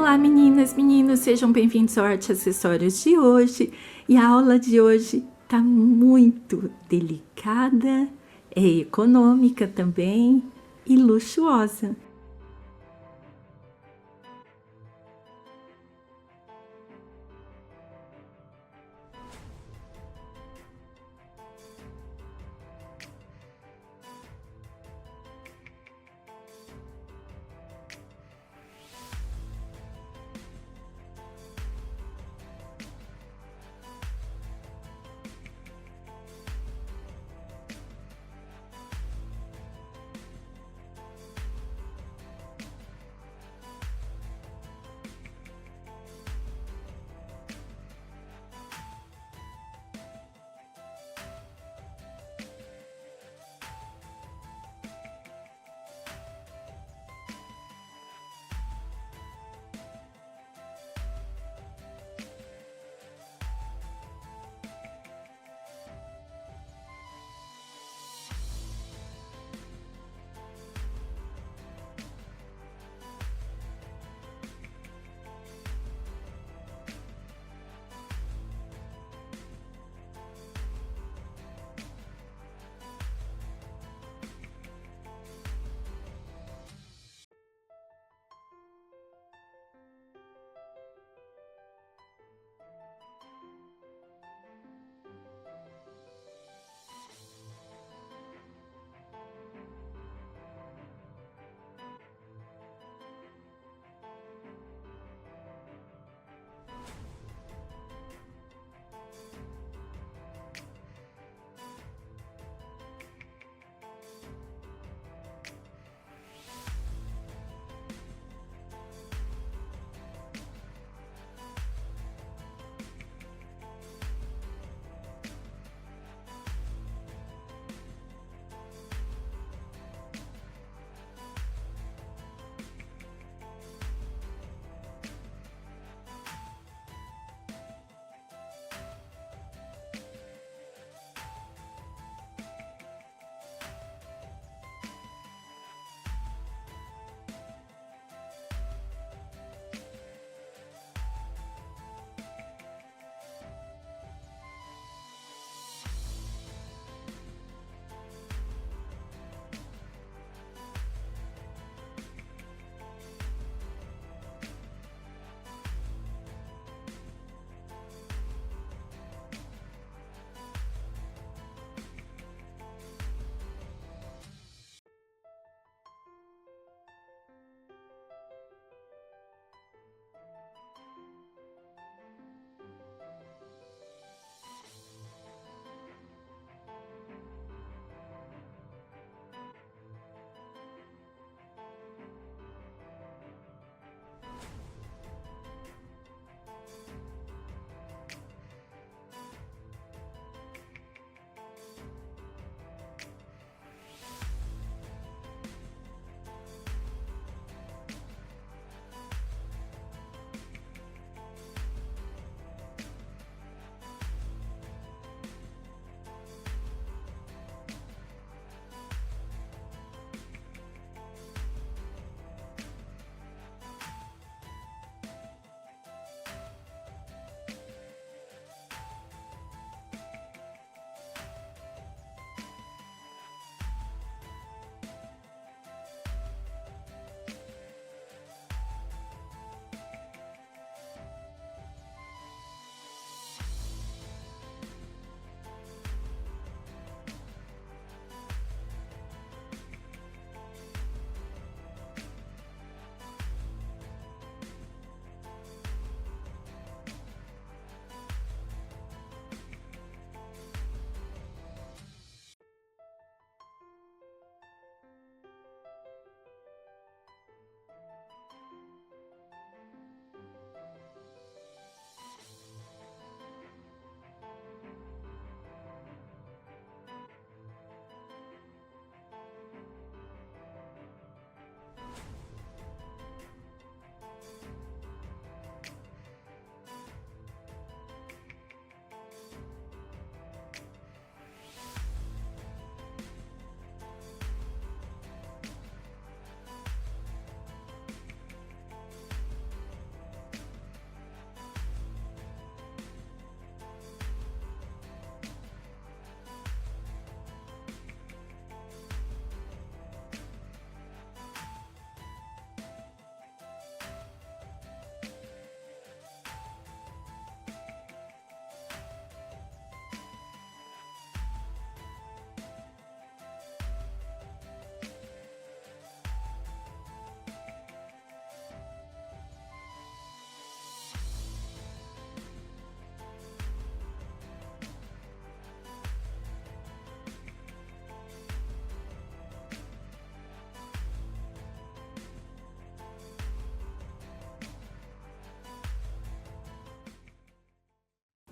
Olá meninas, meninos, sejam bem-vindos ao Arte Acessórios de hoje. E a aula de hoje tá muito delicada, é econômica também e luxuosa.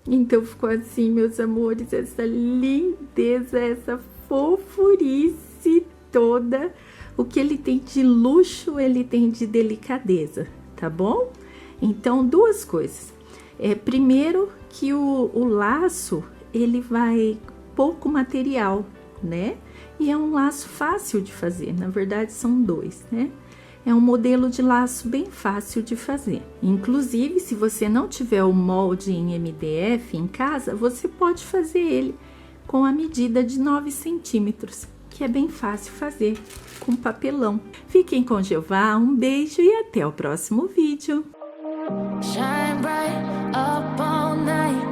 Então ficou assim, meus amores, essa lindeza, essa fofurice toda. O que ele tem de luxo, ele tem de delicadeza, tá bom? Então, duas coisas. Primeiro que o laço, ele vai pouco material, né? E é um laço fácil de fazer, na verdade são dois, né? É um modelo de laço bem fácil de fazer. Inclusive, se você não tiver o molde em MDF em casa, você pode fazer ele com a medida de 9 centímetros, que é bem fácil fazer com papelão. Fiquem com Jeová, um beijo e até o próximo vídeo. Shine bright up all night,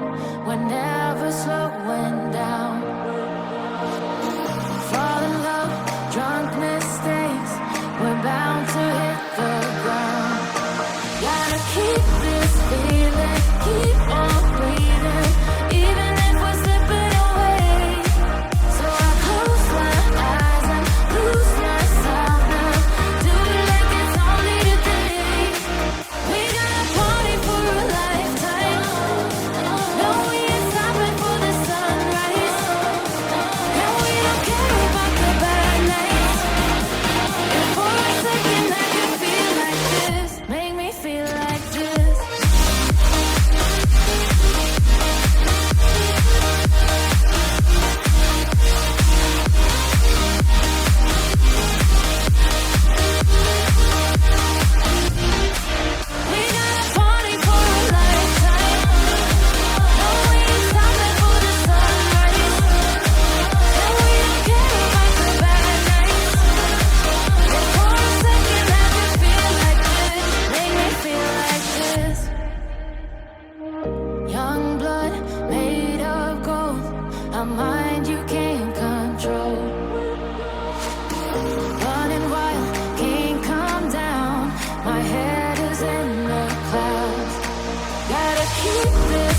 we're never slowing down. Fall in love, drunk mistakes, we're bound to hit the ground. Gotta keep this feeling, keep on breathing, even if we're slipping away. So I close my eyes and lose myself now, do it like it's only today. We got a party for a lifetime, no we ain't stopping for the sunrise, and we don't care about the bad nights. And for a second I can feel like this, make me feel like this. We got a party for a lifetime, no we ain't stopping for the sunrise, and we don't care about the bad nights. And for a second I can feel like this, make me feel like this. Young blood made of gold, a mind you can't control. Running wild, can't come down, my head is in the clouds. Gotta keep this